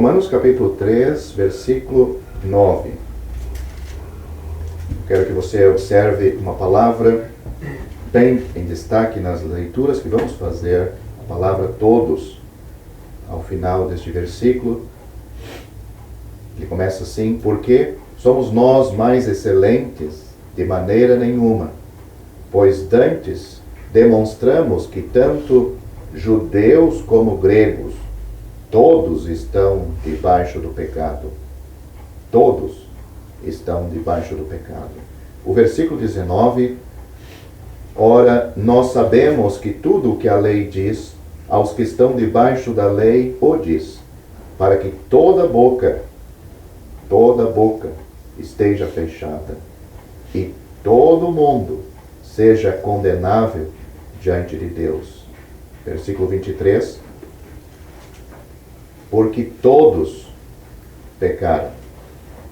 Romanos capítulo 3, versículo 9. Quero que você observe uma palavra bem em destaque nas leituras que vamos fazer, a palavra todos, ao final deste versículo. Ele começa assim: porque somos nós mais excelentes? De maneira nenhuma, pois dantes demonstramos que tanto judeus como gregos, todos estão debaixo do pecado. Todos estão debaixo do pecado. O versículo 19: ora, nós sabemos que tudo o que a lei diz, aos que estão debaixo da lei o diz, para que toda boca esteja fechada, e todo mundo seja condenável diante de Deus. Versículo 23: porque todos pecaram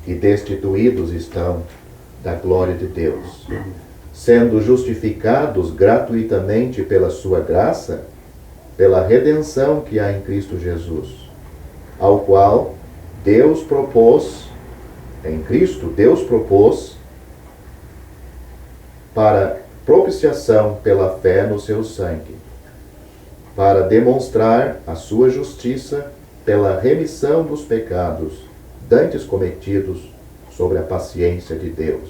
e destituídos estão da glória de Deus, sendo justificados gratuitamente pela sua graça, pela redenção que há em Cristo Jesus, ao qual Deus propôs, em Cristo, Deus propôs para propiciação pela fé no seu sangue, para demonstrar a sua justiça pela remissão dos pecados dantes cometidos sobre a paciência de Deus,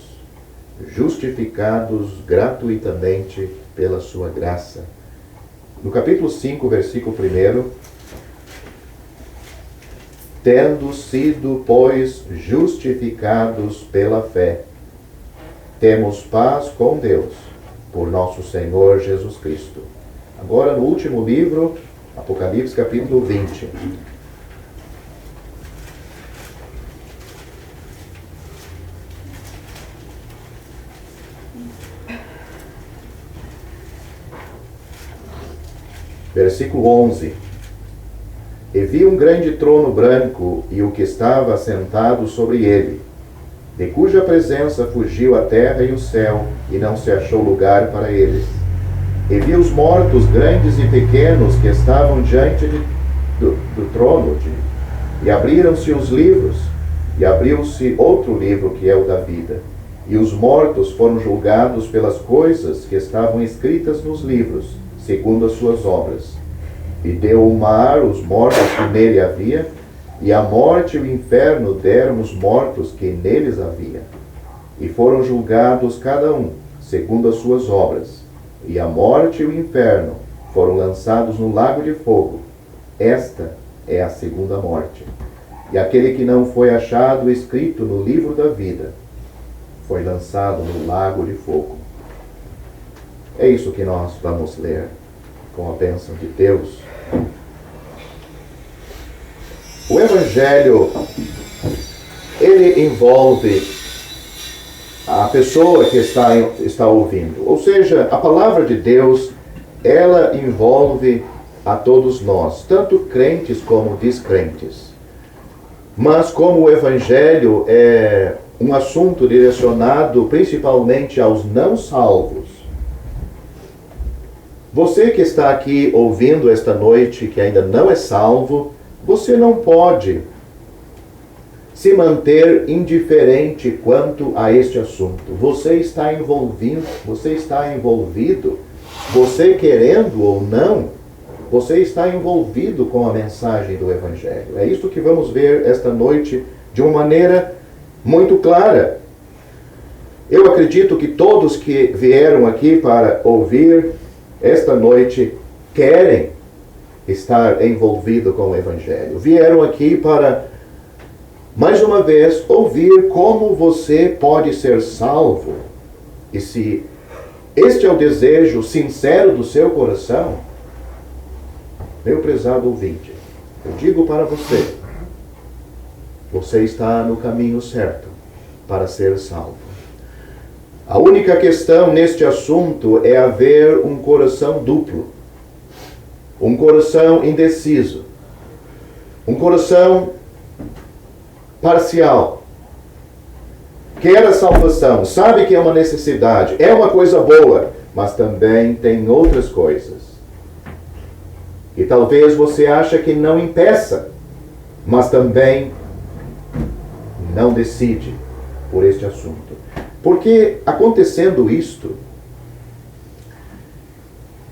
justificados gratuitamente pela sua graça. No capítulo 5, versículo 1: tendo sido, pois, justificados pela fé, temos paz com Deus, por nosso Senhor Jesus Cristo. Agora, no último livro, Apocalipse, capítulo 20. Versículo 11: e vi um grande trono branco e o que estava assentado sobre ele, de cuja presença fugiu a terra e o céu, e não se achou lugar para eles. E vi os mortos, grandes e pequenos, que estavam diante do trono, e abriram-se os livros, e abriu-se outro livro, que é o da vida. E os mortos foram julgados pelas coisas que estavam escritas nos livros, segundo as suas obras. E deu o mar os mortos que nele havia, e a morte e o inferno deram os mortos que neles havia. E foram julgados cada um, segundo as suas obras. E a morte e o inferno foram lançados no lago de fogo. Esta é a segunda morte. E aquele que não foi achado escrito no livro da vida foi lançado no lago de fogo. É isso que nós vamos ler com a bênção de Deus. O Evangelho, ele envolve a pessoa que está ouvindo. Ou seja, a palavra de Deus, ela envolve a todos nós, tanto crentes como descrentes. Mas como o Evangelho é um assunto direcionado principalmente aos não salvos, você que está aqui ouvindo esta noite, que ainda não é salvo, você não pode se manter indiferente quanto a este assunto. Você está envolvido, você querendo ou não, você está envolvido com a mensagem do Evangelho. É isso que vamos ver esta noite de uma maneira muito clara. Eu acredito que todos que vieram aqui para ouvir esta noite querem estar envolvido com o Evangelho. Vieram aqui para, mais uma vez, ouvir como você pode ser salvo. E se este é o desejo sincero do seu coração, meu prezado ouvinte, eu digo para você, você está no caminho certo para ser salvo. A única questão neste assunto é haver um coração duplo, um coração indeciso, um coração parcial. Quer a salvação, sabe que é uma necessidade, é uma coisa boa, mas também tem outras coisas. E talvez você ache que não impeça mas também não decide por este assunto. Porque acontecendo isto,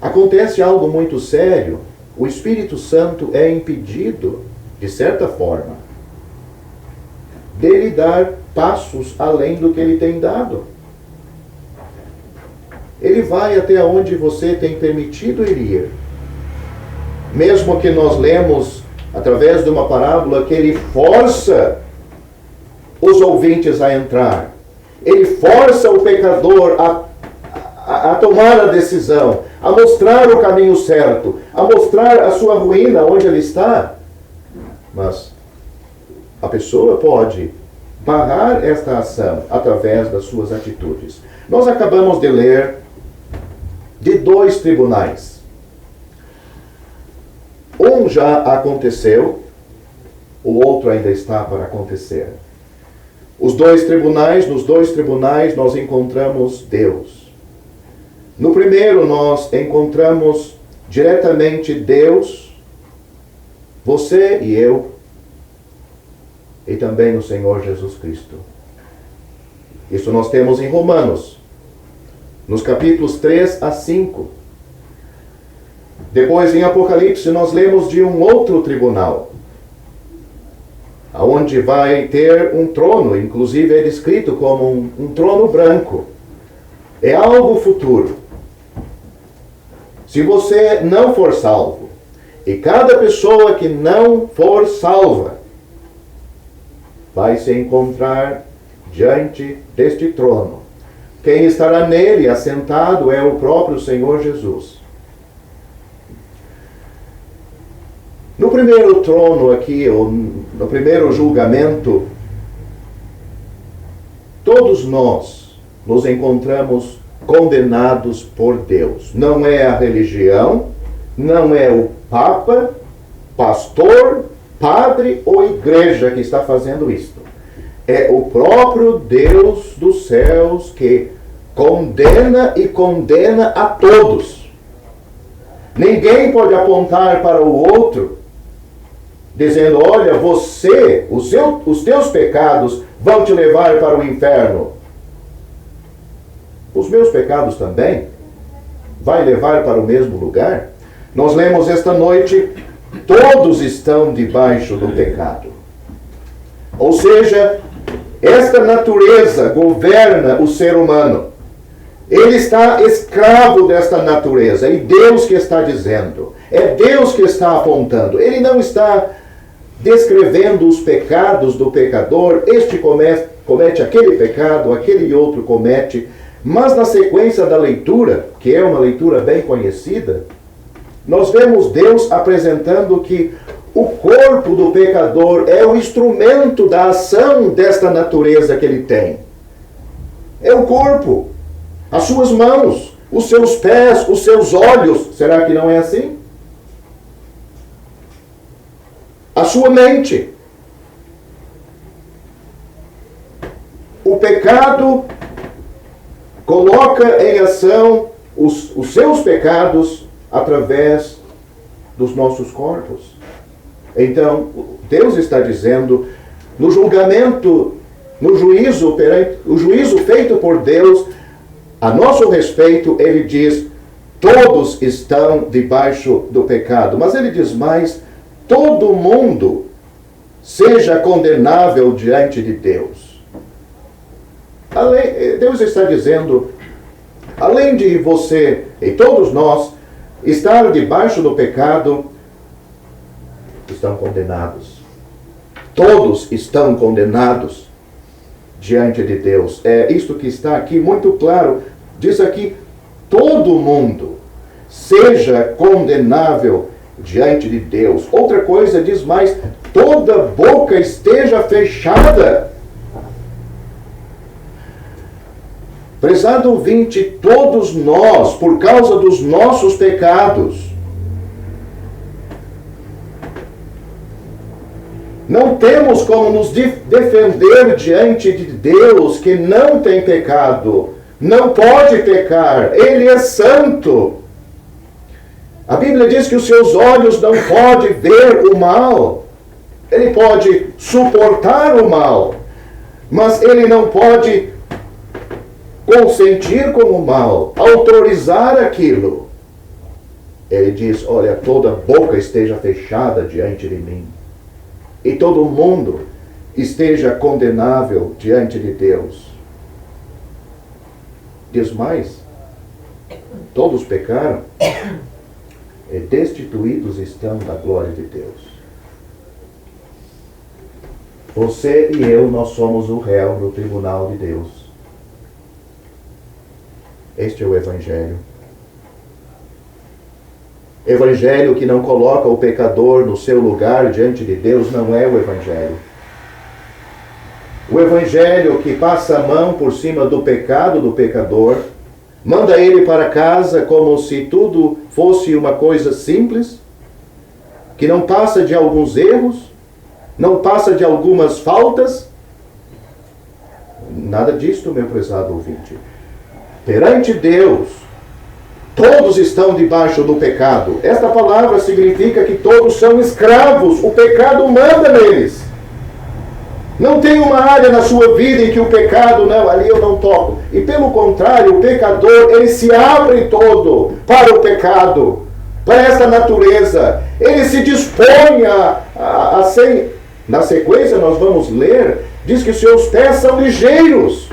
acontece algo muito sério. O Espírito Santo é impedido, de certa forma, dele dar passos além do que ele tem dado. Ele vai até onde você tem permitido ele ir. Mesmo que nós lemos, através de uma parábola, que ele força os ouvintes a entrar. Ele força o pecador a tomar a decisão, a mostrar o caminho certo, a mostrar a sua ruína onde ele está. Mas a pessoa pode barrar esta ação através das suas atitudes. Nós acabamos de ler de 2 tribunais. Um já aconteceu, o outro ainda está para acontecer. Nos 2 tribunais nós encontramos Deus. No primeiro nós encontramos diretamente Deus, você e eu, e também o Senhor Jesus Cristo. Isso nós temos em Romanos, nos capítulos 3 a 5. Depois em Apocalipse nós lemos de um outro tribunal, onde vai ter um trono, inclusive é descrito como um trono branco. É algo futuro. Se você não for salvo, e cada pessoa que não for salva, vai se encontrar diante deste trono. Quem estará nele assentado é o próprio Senhor Jesus. No primeiro trono aqui, ou no primeiro julgamento, todos nós nos encontramos condenados por Deus. Não é a religião, não é o Papa, pastor, padre ou igreja que está fazendo isto. É o próprio Deus dos céus que condena e condena a todos. Ninguém pode apontar para o outro dizendo, olha, você, os teus pecados vão te levar para o inferno. Os meus pecados também vai levar para o mesmo lugar? Nós lemos esta noite, todos estão debaixo do pecado. Ou seja, esta natureza governa o ser humano. Ele está escravo desta natureza. E Deus que está dizendo. É Deus que está apontando. Ele não está descrevendo os pecados do pecador. Este comete aquele pecado, aquele outro comete. Mas na sequência da leitura, que é uma leitura bem conhecida, nós vemos Deus apresentando que o corpo do pecador é o instrumento da ação desta natureza que ele tem. É o corpo, as suas mãos, os seus pés, os seus olhos. Será que não é assim? A sua mente. O pecado coloca em ação os seus pecados através dos nossos corpos. Então, Deus está dizendo, no julgamento, no juízo, o juízo feito por Deus, a nosso respeito, ele diz, todos estão debaixo do pecado. Mas ele diz mais, todo mundo seja condenável diante de Deus. Deus está dizendo, além de você e todos nós estar debaixo do pecado, estão condenados. Todos estão condenados diante de Deus. É isto que está aqui muito claro. Diz aqui, todo mundo seja condenável diante de Deus. Outra coisa diz mais, toda boca esteja fechada. Prezado ouvinte, todos nós, por causa dos nossos pecados, não temos como nos defender diante de Deus que não tem pecado, não pode pecar, Ele é santo. A Bíblia diz que os seus olhos não podem ver o mal. Ele pode suportar o mal, mas ele não pode consentir com o mal, autorizar aquilo. Ele diz, olha, toda boca esteja fechada diante de mim, e todo mundo esteja condenável diante de Deus. Diz mais, todos pecaram e destituídos estão da glória de Deus. Você e eu, nós somos o réu no tribunal de Deus. Este é o Evangelho. Evangelho que não coloca o pecador no seu lugar diante de Deus não é o Evangelho. O Evangelho que passa a mão por cima do pecado do pecador, manda ele para casa como se tudo fosse uma coisa simples, que não passa de alguns erros, não passa de algumas faltas. Nada disto, meu prezado ouvinte. Perante Deus, todos estão debaixo do pecado. Esta palavra significa que todos são escravos. O pecado manda neles. Não tem uma área na sua vida em que o pecado, não, ali eu não toco. E pelo contrário, o pecador, ele se abre todo para o pecado, para esta natureza. Ele se dispõe a ser... Na sequência nós vamos ler, diz que seus pés são ligeiros.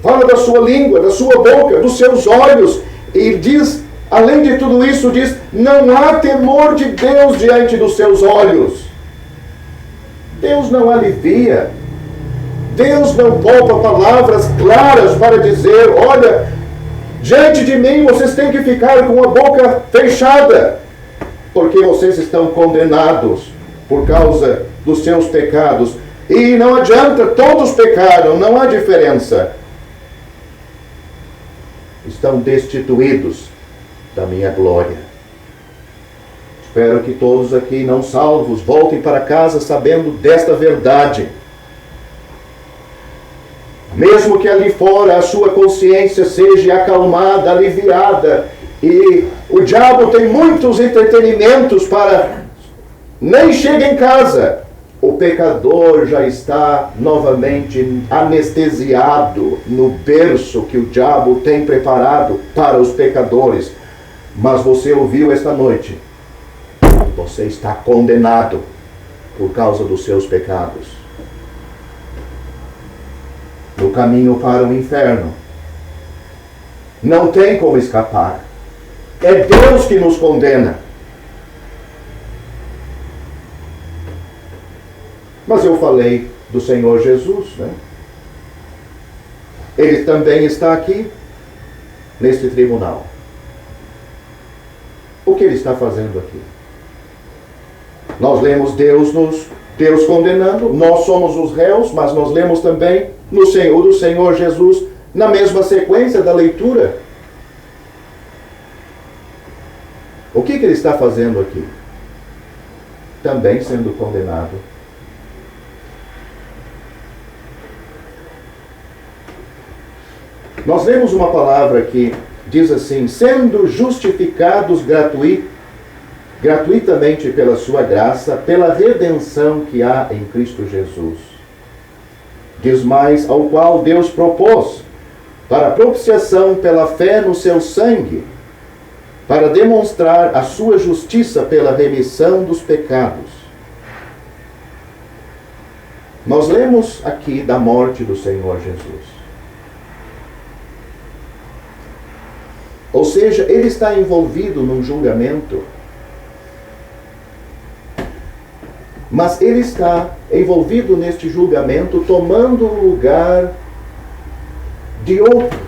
Fala da sua língua, da sua boca, dos seus olhos. E diz, além de tudo isso, diz, não há temor de Deus diante dos seus olhos. Deus não alivia. Deus não poupa palavras claras para dizer, olha, diante de mim vocês têm que ficar com a boca fechada, porque vocês estão condenados por causa dos seus pecados. E não adianta, todos pecaram, não há diferença. Estão destituídos da minha glória. Espero que todos aqui não salvos voltem para casa sabendo desta verdade. Mesmo que ali fora a sua consciência seja acalmada, aliviada, e o diabo tem muitos entretenimentos para... Nem chega em casa, o pecador já está novamente anestesiado no berço que o diabo tem preparado para os pecadores. Mas você ouviu esta noite, você está condenado por causa dos seus pecados. No caminho para o inferno. Não tem como escapar. É Deus que nos condena. Mas eu falei do Senhor Jesus, né? Ele também está aqui, neste tribunal. O que ele está fazendo aqui? Nós lemos Deus condenando, nós somos os réus, mas nós lemos também do Senhor Jesus, na mesma sequência da leitura. O que ele está fazendo aqui? Também sendo condenado. Nós lemos uma palavra que diz assim, sendo justificados gratuitamente pela sua graça, pela redenção que há em Cristo Jesus. Diz mais, ao qual Deus propôs, para propiciação pela fé no seu sangue, para demonstrar a sua justiça pela remissão dos pecados. Nós lemos aqui da morte do Senhor Jesus. Ou seja, ele está envolvido num julgamento, mas ele está envolvido neste julgamento tomando o lugar de outros.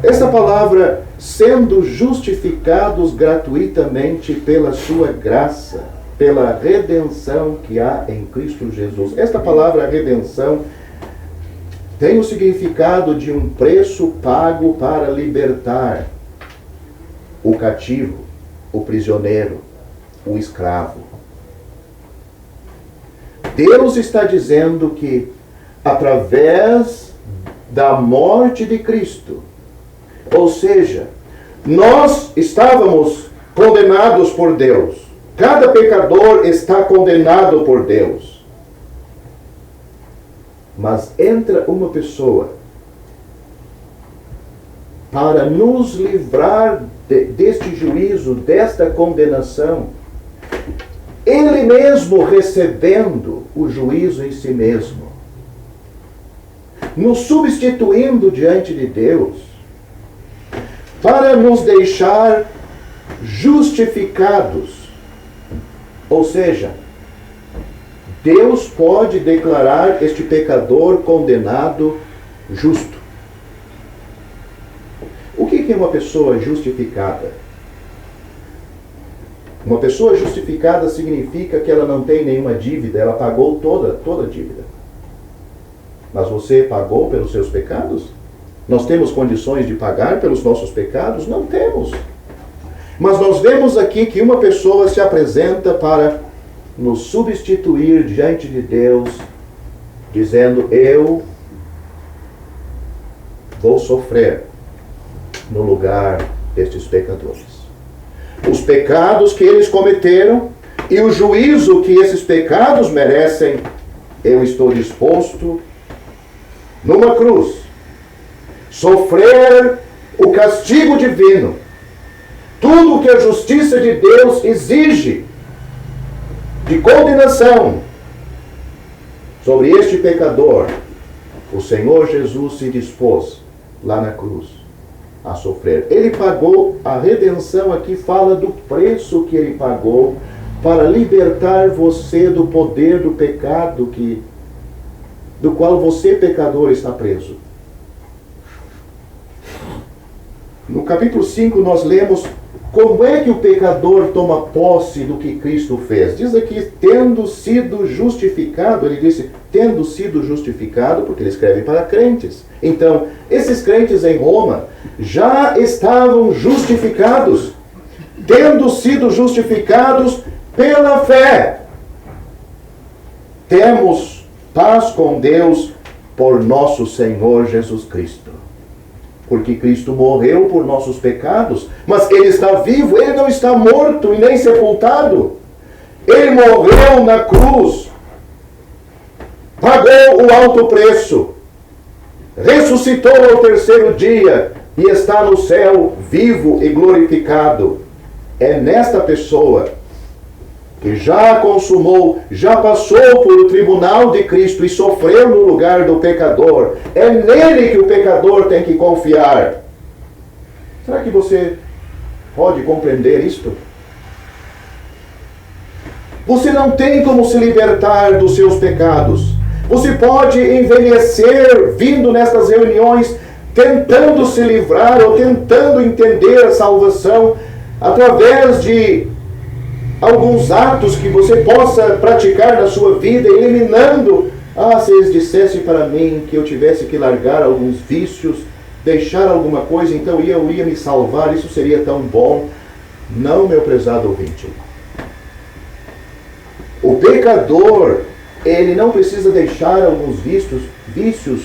Essa palavra, sendo justificados gratuitamente pela sua graça, pela redenção que há em Cristo Jesus. Esta palavra redenção tem o significado de um preço pago para libertar o cativo, o prisioneiro, o escravo. Deus está dizendo que, através da morte de Cristo, ou seja, nós estávamos condenados por Deus. Cada pecador está condenado por Deus. Mas entra uma pessoa para nos livrar deste juízo, desta condenação, ele mesmo recebendo o juízo em si mesmo, nos substituindo diante de Deus, para nos deixar justificados. Ou seja, Deus pode declarar este pecador condenado justo. O que é uma pessoa justificada? Uma pessoa justificada significa que ela não tem nenhuma dívida, ela pagou toda a dívida. Mas você pagou pelos seus pecados? Nós temos condições de pagar pelos nossos pecados? Não temos. Mas nós vemos aqui que uma pessoa se apresenta para nos substituir diante de Deus, dizendo: eu vou sofrer no lugar destes pecadores. Os pecados que eles cometeram e o juízo que esses pecados merecem, eu estou disposto, numa cruz, sofrer o castigo divino. Tudo o que a justiça de Deus exige de condenação sobre este pecador, o Senhor Jesus se dispôs lá na cruz a sofrer. Ele pagou, a redenção aqui fala do preço que ele pagou para libertar você do poder do pecado do qual você, pecador, está preso. No capítulo 5 nós lemos como é que o pecador toma posse do que Cristo fez. Diz aqui, tendo sido justificado, ele disse, tendo sido justificado, porque ele escreve para crentes. Então, esses crentes em Roma já estavam justificados, tendo sido justificados pela fé. Temos paz com Deus por nosso Senhor Jesus Cristo. Porque Cristo morreu por nossos pecados, mas Ele está vivo, Ele não está morto e nem sepultado. Ele morreu na cruz, pagou o alto preço, ressuscitou ao terceiro dia e está no céu vivo e glorificado. É nesta pessoa que já consumou, já passou por o tribunal de Cristo e sofreu no lugar do pecador. É nele que o pecador tem que confiar. Será que você pode compreender isto? Você não tem como se libertar dos seus pecados. Você pode envelhecer vindo nestas reuniões, tentando se livrar ou tentando entender a salvação através de alguns atos que você possa praticar na sua vida, eliminando, se eles dissessem para mim que eu tivesse que largar alguns vícios, deixar alguma coisa, então eu ia me salvar, isso seria tão bom. Não, meu prezado ouvinte. O pecador, ele não precisa deixar alguns vícios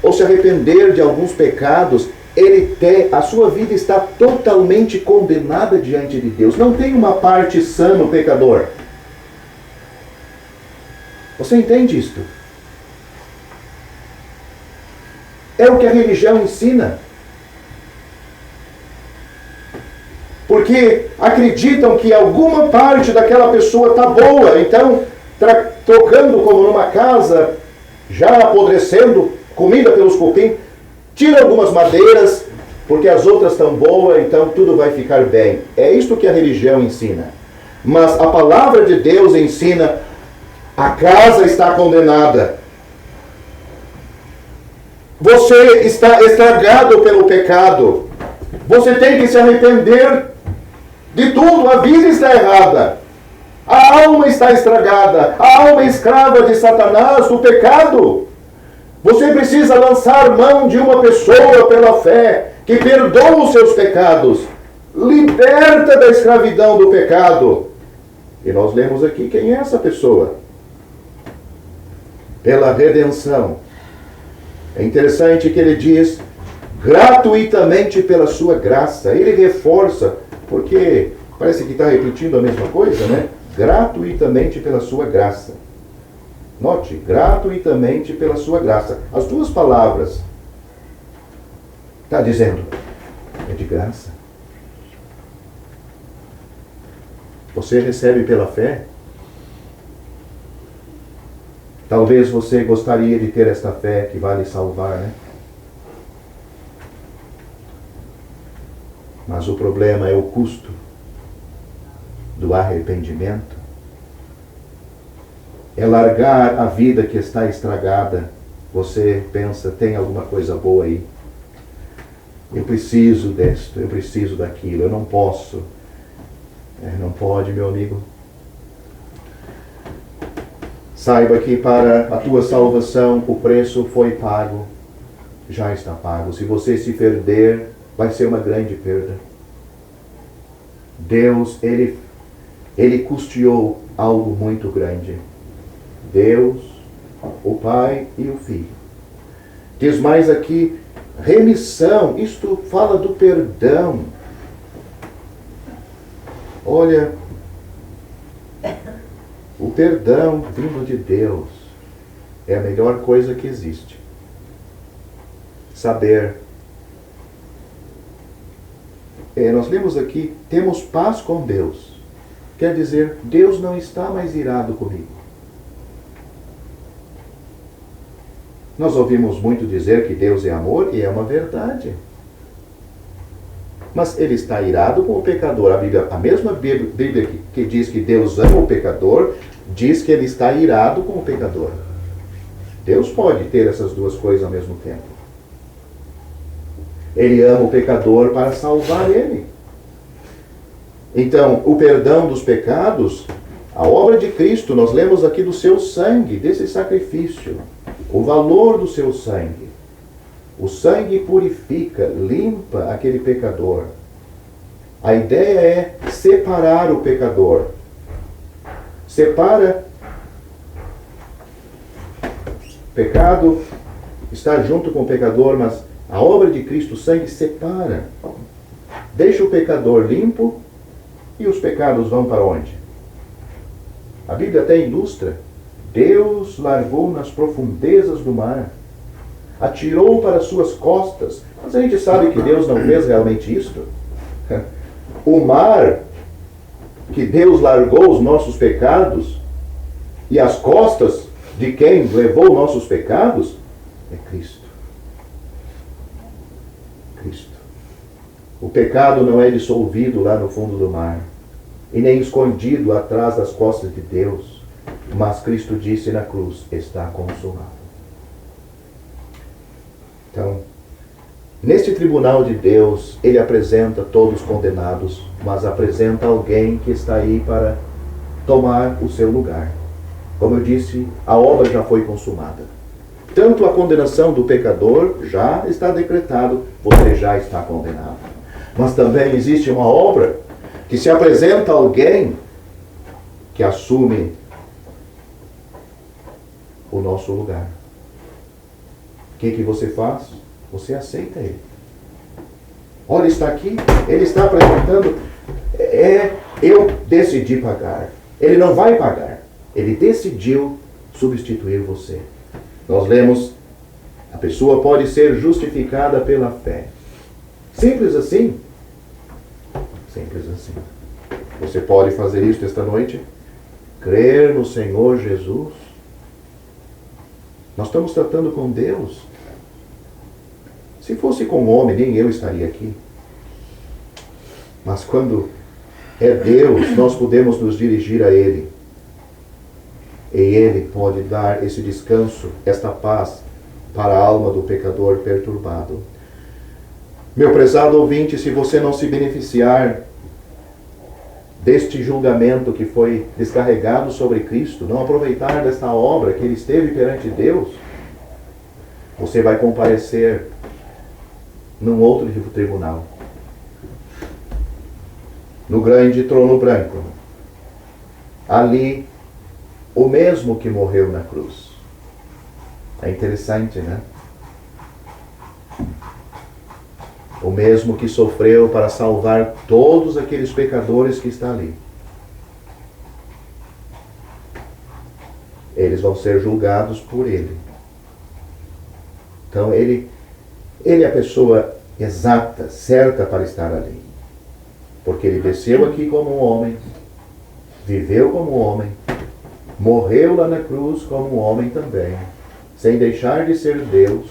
ou se arrepender de alguns pecados. A sua vida está totalmente condenada diante de Deus. Não tem uma parte sã no pecador. Você entende isto? É o que a religião ensina. Porque acreditam que alguma parte daquela pessoa está boa. Então, tocando como numa casa, já apodrecendo, comida pelos cupim, tira algumas madeiras, porque as outras estão boas, então tudo vai ficar bem. É isto que a religião ensina. Mas a palavra de Deus ensina, a casa está condenada. Você está estragado pelo pecado. Você tem que se arrepender de tudo. A vida está errada. A alma está estragada. A alma é escrava de Satanás, do pecado. Você precisa lançar mão de uma pessoa pela fé, que perdoa os seus pecados, liberta da escravidão do pecado. E nós lemos aqui quem é essa pessoa. Pela redenção. É interessante que ele diz, gratuitamente pela sua graça. Ele reforça, Porque parece que está repetindo a mesma coisa, né? Gratuitamente pela sua graça. Note, gratuitamente pela sua graça. As duas palavras está dizendo, é de graça. Você recebe pela fé? Talvez você gostaria de ter esta fé que vai lhe salvar, né? Mas o problema é o custo do arrependimento. É largar a vida que está estragada. Você pensa, tem alguma coisa boa aí? Eu preciso disto, eu preciso daquilo, eu não posso. Não pode, meu amigo. Saiba que para a tua salvação o preço foi pago. Já está pago. Se você se perder, vai ser uma grande perda. Deus, Ele custeou algo muito grande. Deus, o Pai e o Filho. Diz mais aqui, remissão. Isto fala do perdão. Olha, o perdão vindo de Deus é a melhor coisa que existe. Saber. Nós lemos aqui, temos paz com Deus. Quer dizer, Deus não está mais irado comigo. Nós ouvimos muito dizer que Deus é amor, e é uma verdade. Mas Ele está irado com o pecador. A mesma Bíblia que diz que Deus ama o pecador, diz que Ele está irado com o pecador. Deus pode ter essas duas coisas ao mesmo tempo. Ele ama o pecador para salvar ele. Então, o perdão dos pecados, a obra de Cristo, nós lemos aqui do seu sangue, desse sacrifício, o valor do seu sangue. O sangue purifica, limpa aquele pecador. A ideia é separar o pecador. Separa. O pecado está junto com o pecador, mas a obra de Cristo, o sangue, separa. Deixa o pecador limpo e os pecados vão para onde? A Bíblia até ilustra. Deus largou nas profundezas do mar. Atirou para suas costas. Mas a gente sabe que Deus não fez realmente isto. O mar que Deus largou os nossos pecados e as costas de quem levou nossos pecados é Cristo. Cristo. O pecado não é dissolvido lá no fundo do mar e nem escondido atrás das costas de Deus, mas Cristo disse na cruz, está consumado. Então, neste tribunal de Deus, Ele apresenta todos condenados, mas apresenta alguém que está aí para tomar o seu lugar. Como eu disse, a obra já foi consumada. Tanto a condenação do pecador já está decretado, você já está condenado. Mas também existe uma obra que se apresenta alguém que assume o nosso lugar. O que você faz? Você aceita ele. Olha, está aqui, ele está apresentando, eu decidi pagar. Ele não vai pagar. Ele decidiu substituir você. Nós lemos, a pessoa pode ser justificada pela fé. Simples assim. Simples assim. Você pode fazer isso esta noite? Crer no Senhor Jesus. Nós estamos tratando com Deus. Se fosse com homem, nem eu estaria aqui. Mas quando é Deus, nós podemos nos dirigir a Ele. E Ele pode dar esse descanso, esta paz para a alma do pecador perturbado. Meu prezado ouvinte, se você não se beneficiar deste julgamento que foi descarregado sobre Cristo, não aproveitar desta obra que Ele esteve perante Deus, você vai comparecer num outro tribunal. No grande trono branco. Ali, o mesmo que morreu na cruz. É interessante, né? o mesmo que sofreu para salvar todos aqueles pecadores que estão ali. Eles vão ser julgados por ele. Então ele é a pessoa exata, certa para estar ali. Porque ele desceu aqui como um homem, viveu como um homem, morreu lá na cruz como um homem também, sem deixar de ser Deus.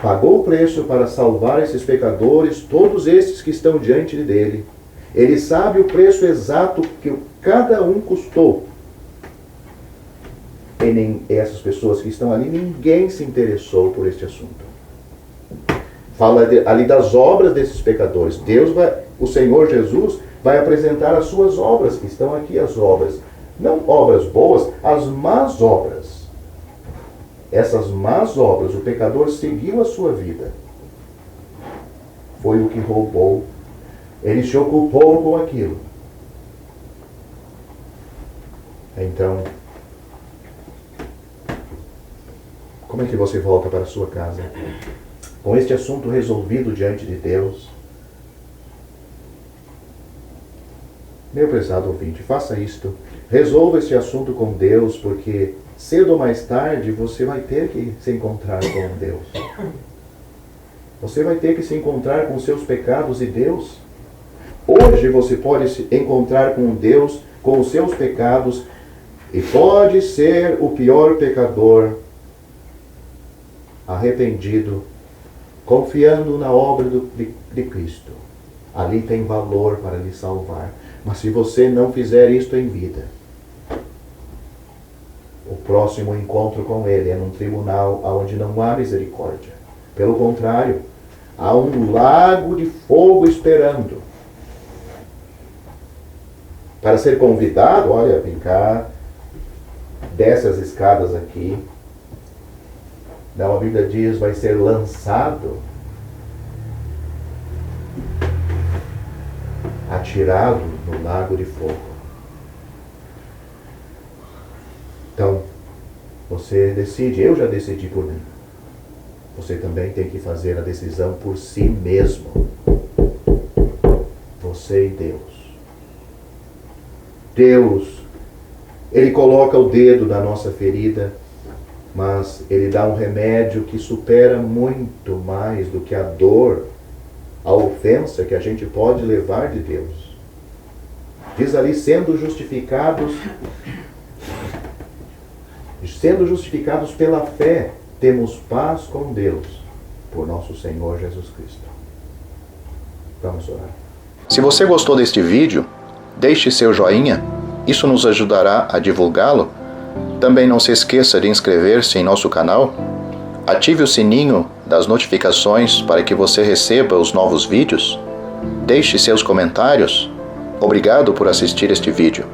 Pagou o preço para salvar esses pecadores, todos esses que estão diante dele. Ele sabe o preço exato que cada um custou. E nem essas pessoas que estão ali, ninguém se interessou por este assunto. Fala ali das obras desses pecadores. O Senhor Jesus vai apresentar as suas obras, que estão aqui as obras. Não obras boas, as más obras. Essas más obras, o pecador seguiu a sua vida. Foi o que roubou. Ele se ocupou com aquilo. Então, como é que você volta para a sua casa? Com este assunto resolvido diante de Deus? Meu prezado ouvinte, faça isto. Resolva este assunto com Deus, porque cedo ou mais tarde você vai ter que se encontrar com Deus. Você vai ter que se encontrar com seus pecados e Deus. Hoje você pode se encontrar com Deus, com os seus pecados, e pode ser o pior pecador, arrependido, confiando na obra de Cristo. Ali tem valor para lhe salvar. Mas se você não fizer isto em vida, o próximo encontro com Ele é num tribunal onde não há misericórdia. Pelo contrário, há um lago de fogo esperando. Para ser convidado, olha, vem cá, desce as escadas aqui. Não, a Bíblia diz, vai ser lançado, atirado no lago de fogo. Então, você decide, eu já decidi por mim. Você também tem que fazer a decisão por si mesmo. Você e Deus. Deus, Ele coloca o dedo na nossa ferida, mas Ele dá um remédio que supera muito mais do que a dor, a ofensa que a gente pode levar de Deus. Diz ali, sendo justificados pela fé, temos paz com Deus, por nosso Senhor Jesus Cristo. Vamos orar. Se você gostou deste vídeo, deixe seu joinha, isso nos ajudará a divulgá-lo. Também não se esqueça de inscrever-se em nosso canal, ative o sininho das notificações para que você receba os novos vídeos, deixe seus comentários. Obrigado por assistir este vídeo.